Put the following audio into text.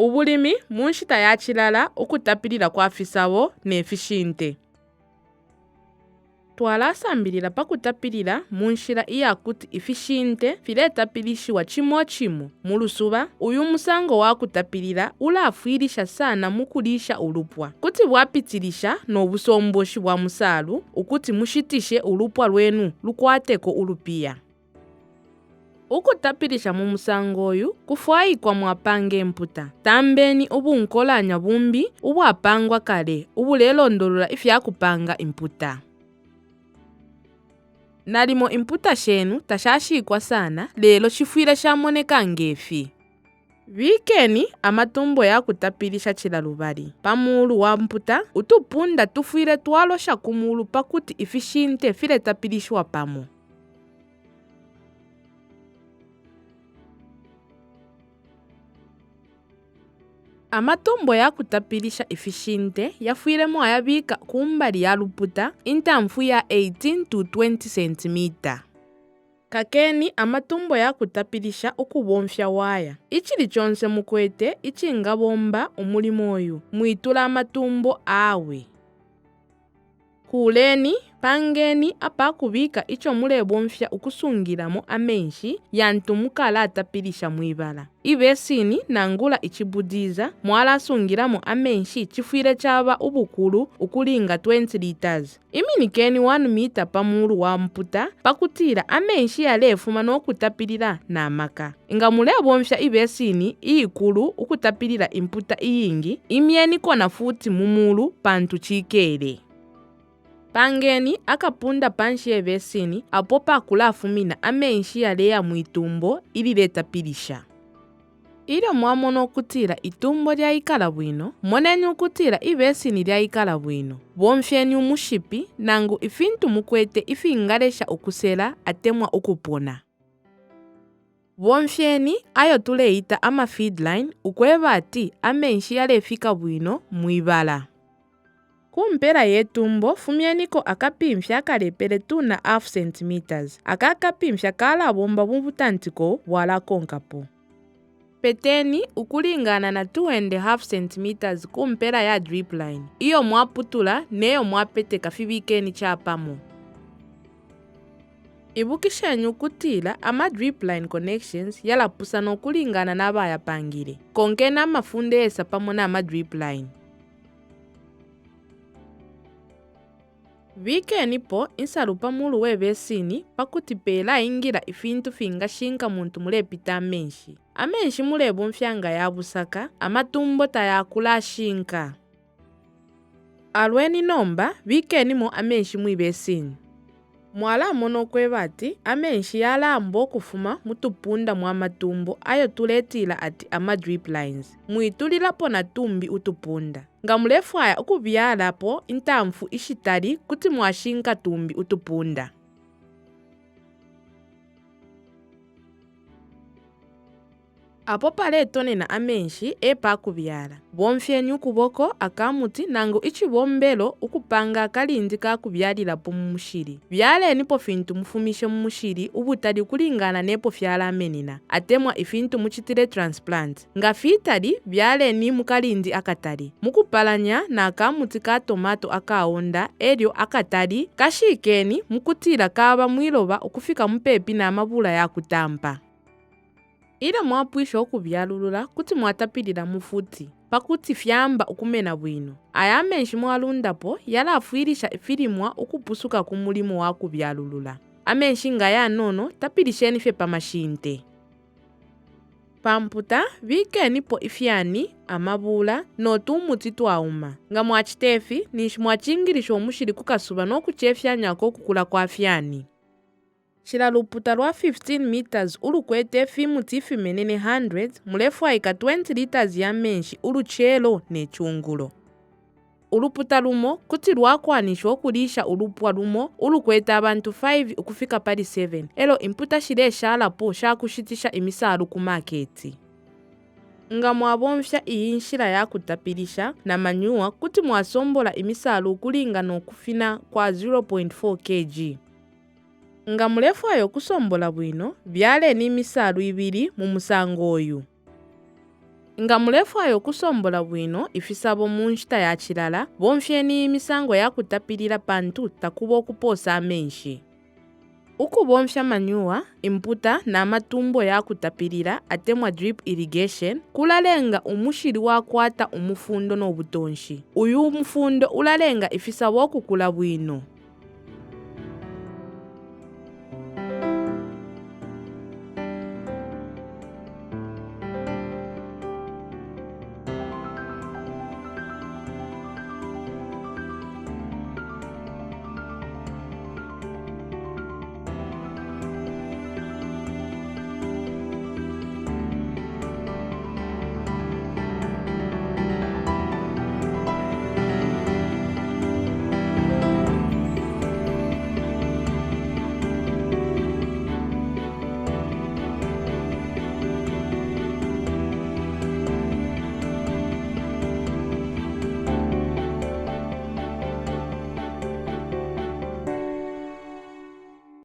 Ubulimi mu nshita yachelwa okutapilila kwa fisabo ifishinte. Twala sambilila pakutapilila mu nshila iya kuti ifishinte file tapilishiwa cimo mu lusuba. Uyu musango wa kutapilila ulafirisha sana mukulisha ulupwa kuti bwapitilisha n'obusomboshi bwa musalu ukuti mushitishe ulupwa lwenu lukwateko ulupia. Ukutapilisha mu musango oyu kufwaikwa mwapange imputa tambeni ubunkolanya bumbi ubwapangwa kale ubulelondolola ifyakupanga imputa. Nalimo imputa shenu tashashikwa sana lelo chifwile shamoneka ngefi. Vikeni amatumbo ya kutapilisha chilalubali pamulu wa mputa utupunda tufwile twalosha kumulu pakuti ifishinte file tapilishwa pamo. Amatumbo ya kutapilisha ifishinte yafwilemo ayabika kumbali ya luputa intamfu ya 18 to 20 cm. Kakeni amatumbo ya kutapilisha ukubomfya waya. Ichili chonse mukwete ichinga bomba umulimo oyu muitula amatumbo awe. Kuleni pangeni apa kubika icho mulebomfya ukusungilamo amenshi yantu mukala atapilisha mwibala. Ibesini nangula ichibudiza mwala asungilamo amenshi chifwile chaba ubukulu ukulinga 20 liters. Iminikeni 1 meter pamulu wa mputa pakutila amenshi yalefuma n'okutapilila na maka. Nga mulebomfya ibesini ikulu ukutapilila imputa iyingi imyeni kona futi mumulu pantu chikele. Pangeni akapunda panshi yebesini apo pakulafumina amenshi yaleya mwitumbo ili letapilisha. Ile mwamono okutila itumbo lyaikala bwino, moneni okutila ibesini lyaikala bwino. Bomfyeni umushipi nangu ifintu mukwete ifingalesha okusela atemwa okupona. Bomfyeni ayo tuleita ama feedline ukweba ati amenshi yalefika bwino mwibala. Kumpera yetumbo fumyeniko akapimfya kalepele 2.5 cm. Akakapimfya kala bomba bubutantiko wala konkapo. Peteni ukulingana na 2.5 cm kumpera ya drip line. Iyo mwaputula neyo mwapete kafibikeni chapamo. Ibukishenyu ukutila ama drip line connections yalapusa nokulingana na bayapangile. Konkena mafunde esa pamona ama drip line. Vikeni po insalu pamulu webesini pakutipela ingira ifintu finga shinka muntu mulepita amenshi. Amenshi mulebomfyanga ya busaka amatumbo tayakula shinka. Alweni nomba vikeni mo amenshi mwibesini. Mwala mono kwebati amenshi yalambo kufuma mutupunda mwa matumbo ayo tuletila ati ama drip lines. Muitulila po na tumbi utupunda. Nga mulefwaya ukubyala po intamfu ishitali kuti mwashinka tumbi utupunda. Apo pale tone na amenshi epa kubyala. Bomfyenyu kuboko akamuti nangu ichibombelo ukupanga kalindi ka kubyalila po mumushiri. Byale nipo fintu mufumishe mumushiri ubutali kulingana nepo fyala amenina. Atemwa ifintu muchitile transplant. Nga fitali byale ni mukalindi akatali. Mukupalanya na akamuti ka tomato akaonda elio akatali kashikeni mukutila kaba mwiloba ukufika mupepi na mabula ya kutampa. Ile mwapwisha okubyalulula kuti mwatapilila mufuti pakuti fyamba ukumena bwino. Ayamenshi mwalundapo yala afwirisha ifilimwa ukupusuka kumulimo wa kubyalulula. Amenshi nga ya nono tapilisheni fe pamashinte. Pamputa vikeni po ifyani amabula no tumuti twauma. Nga mwachitefi nishi mwachingilisha omushiri kukasuba no kuchefyanyako kukula kwa fyani. Shila luputa lwa 15 meters ulukwete fimuti fimenene 100 mulefwaika 20 liters ya menshi uluchelo ne chungulo. Uluputa lumo kuti lwakwanisha okulisha ulupwa lumo ulukwete abantu 5 ukufika pali 7. Elo imputa shile shala po shakushitisha imisalu ku marketi. Nga mwabomfya iyi nshila ya kutapilisha na manyua kuti mwasombola imisalu kulingana okufina kwa 0.4 kg. Nga mulefwayo kusombola bwino byale ni misalu ibiri mu musango oyu. nga mulefu ayo kusombola bwino ifisabo mu nshita yachilala bomfyeni misango yakutapilila pantu takuba okuposa amenshi. Ukubomfya manyuwa, imputa na amatumbo yakutapilila atemwa drip irrigation kulalenga umushili wakwata umufundo n'obutonshi. Uyu umufundo ulalenga ifisabo okukula bwino.